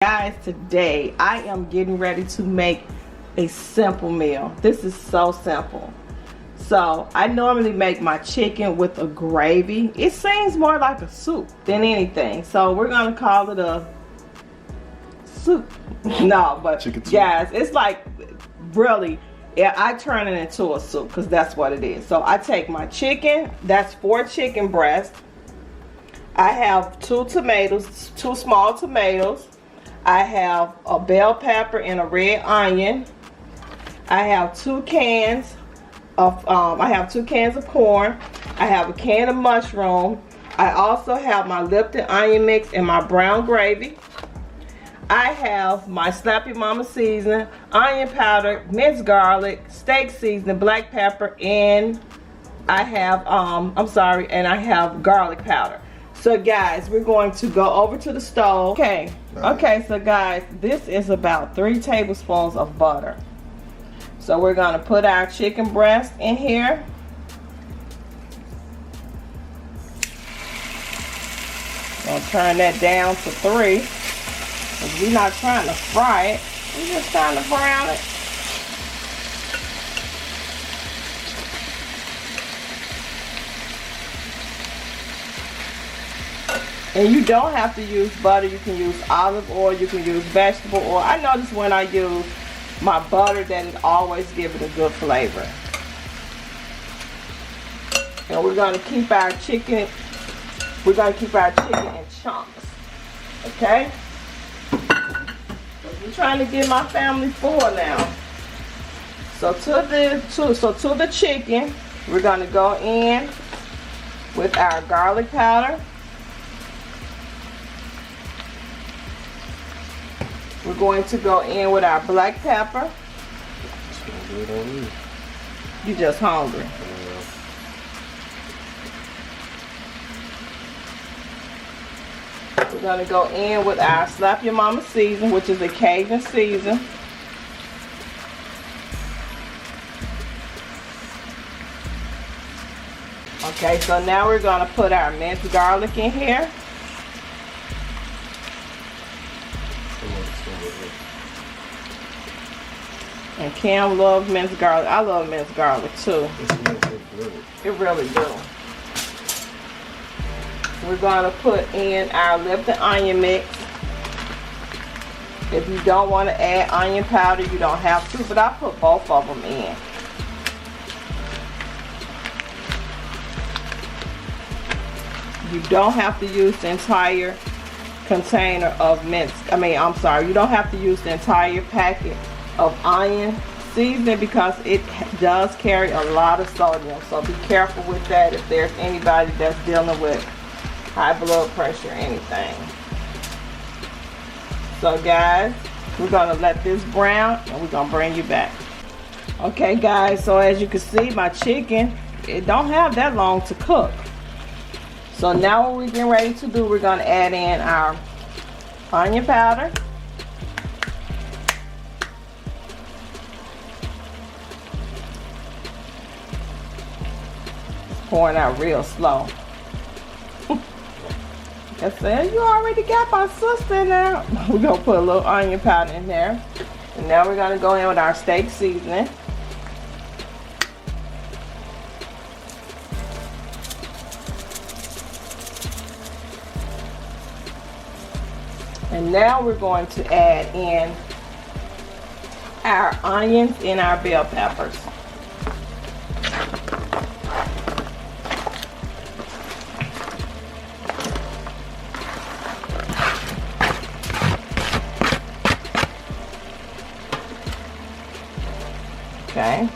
Guys, today I am getting ready to make a simple meal. This is so simple. So I normally make my chicken with a gravy. It seems more like a soup than anything, so we're gonna call it a soup. No, but guys, it's like really, yeah, I turn it into a soup because that's what it is. So I take my chicken, that's 4 chicken breasts. I have 2 tomatoes, 2 small tomatoes. I have a bell pepper and a red onion. I have 2 cans of corn. I have a can of mushroom. I also have my Lipton onion mix and my brown gravy. I have my Slap Your Mama seasoning, onion powder, minced garlic, steak seasoning, black pepper, and I have and I have garlic powder. So guys, we're going to go over to the stove. Okay, so guys, this is about 3 tablespoons of butter. So we're going to put our chicken breast in here. Gonna turn that down to 3. Because we're not trying to fry it. We're just trying to brown it. And you don't have to use butter. You can use olive oil. You can use vegetable oil. I notice when I use my butter that it always gives it a good flavor. And we're going to keep our chicken. We're going to keep our chicken in chunks. Okay? I'm trying to get my family full now. So to the chicken, we're going to go in with our garlic powder. We're going to go in with our black pepper. You just hungry. We're going to go in with our Slap Your Mama season, which is a Cajun season. Okay, so now we're going to put our minced garlic in here. And Cam loves minced garlic. I love minced garlic too. It really do. We're going to put in our Lipton onion mix. If you don't want to add onion powder, you don't have to, but I put both of them in. You don't have to use the entire container of minced. You don't have to use the entire packet of onion seasoning because it does carry a lot of sodium. So be careful with that if there's anybody that's dealing with high blood pressure or anything. So guys, we're going to let this brown and we're going to bring you back. Okay guys, so as you can see, my chicken, it don't have that long to cook. So now what we're getting ready to do, we're going to add in our onion powder. Pouring out real slow. I said, you already got my sister in there. We're going to put a little onion powder in there. And now we're going to go in with our steak seasoning. And now we're going to add in our onions and our bell peppers. Okay,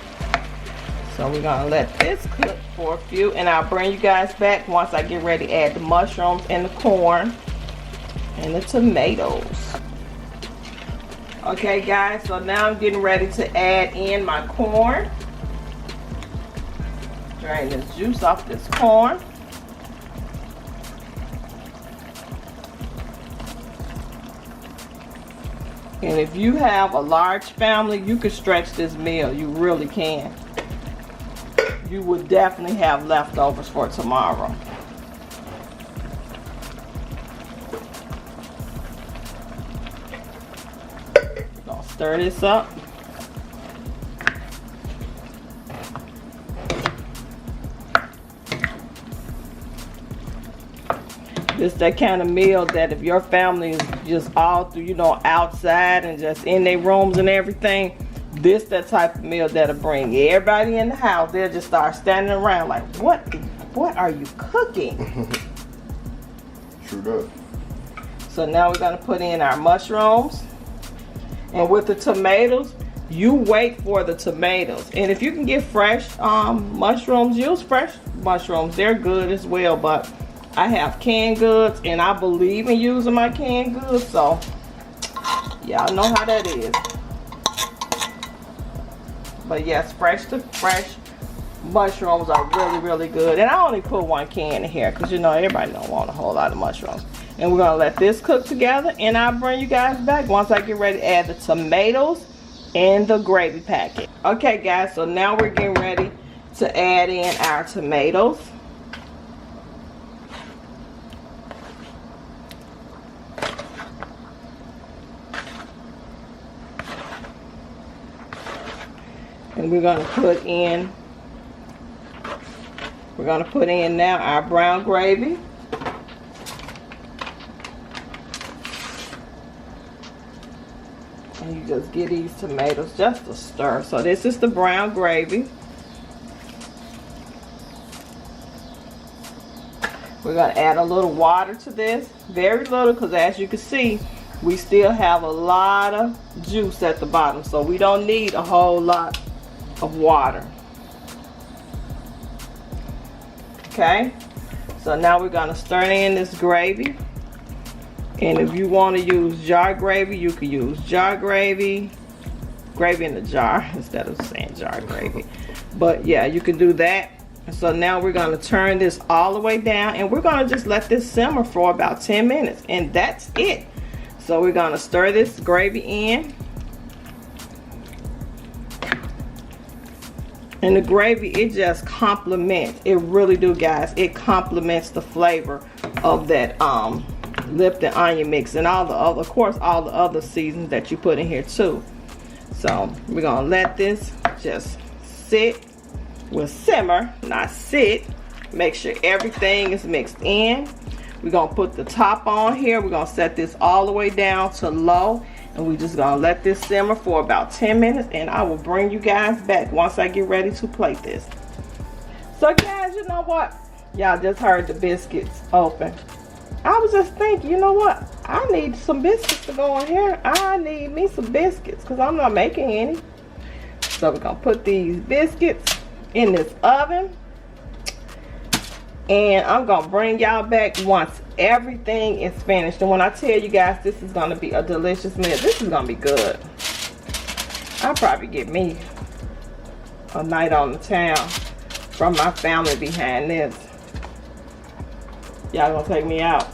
so we're gonna let this cook for a few, and I'll bring you guys back once I get ready to add the mushrooms and the corn and the tomatoes. Okay guys, so now I'm getting ready to add in my corn. Drain this juice off this corn. And if you have a large family, you can stretch this meal. You really can. You would definitely have leftovers for tomorrow. Stir this up. It's that kind of meal that if your family is just all through, you know, outside and just in their rooms and everything, this that type of meal that'll bring everybody in the house. They'll just start standing around like, what are you cooking? True that. So now we're gonna put in our mushrooms. And with the tomatoes, you wait for the tomatoes. And if you can get fresh mushrooms, use fresh mushrooms. They're good as well, but I have canned goods and I believe in using my canned goods, so y'all know how that is. But yes, fresh mushrooms are really, really good. And I only put 1 can in here because, you know, everybody don't want a whole lot of mushrooms. And we're gonna let this cook together, and I'll bring you guys back once I get ready to add the tomatoes and the gravy packet. Okay guys, so now we're getting ready to add in our tomatoes. And we're gonna put in now our brown gravy. And you just get these tomatoes just to stir. So this is the brown gravy. We're gonna add a little water to this, very little, because as you can see, we still have a lot of juice at the bottom, so we don't need a whole lot of water. Okay, so now we're gonna stir in this gravy. And if you want to use jar gravy, you can use jar gravy in the jar instead of saying jar gravy. But yeah, you can do that. So now we're going to turn this all the way down, and we're going to just let this simmer for about 10 minutes, and that's it. So we're going to stir this gravy in. And the gravy, it just complements, it really do, guys. It complements the flavor of that Lipton onion mix and all the other, of course, all the other seasons that you put in here too. So we're gonna let this just sit. We'll simmer, not sit. Make sure everything is mixed in. We're gonna put the top on here. We're gonna set this all the way down to low, and we're just gonna let this simmer for about 10 minutes, and I will bring you guys back once I get ready to plate this. So guys, you know what? Y'all just heard the biscuits open. I was just thinking, you know what? I need some biscuits to go in here. I need me some biscuits because I'm not making any. So we're going to put these biscuits in this oven. And I'm going to bring y'all back once everything is finished. And when I tell you guys this is going to be a delicious meal, this is going to be good. I'll probably get me a night on the town from my family behind this. Y'all gonna take me out?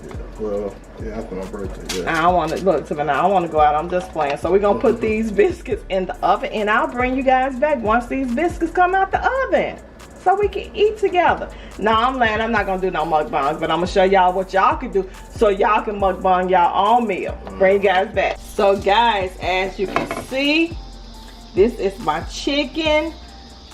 Yeah, well, yeah, after my birthday, yeah. I don't want to look to me now. I don't want to go out. I'm just playing. So we're gonna put these biscuits in the oven, and I'll bring you guys back once these biscuits come out the oven, so we can eat together. Now I'm lying. I'm not gonna do no mukbangs, but I'm gonna show y'all what y'all can do, so y'all can mukbang y'all own meal. Bring you guys back. So guys, as you can see, this is my chicken,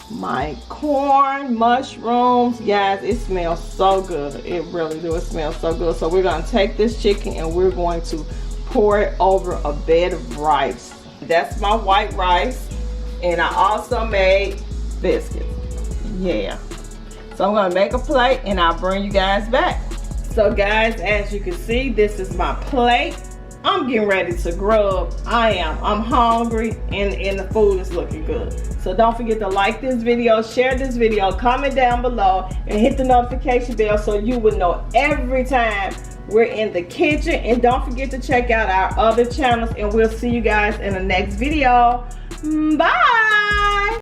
my corn, mushrooms. Guys, it smells so good. It really do. It smells so good. So we're going to take this chicken and we're going to pour it over a bed of rice. That's my white rice, and I also made biscuits. Yeah, so I'm going to make a plate and I'll bring you guys back. So guys, as you can see, this is my plate. I'm getting ready to grub. I'm hungry, and the food is looking good. So don't forget to like this video, share this video, comment down below, and hit the notification bell so you will know every time we're in the kitchen. And don't forget to check out our other channels, and we'll see you guys in the next video. Bye.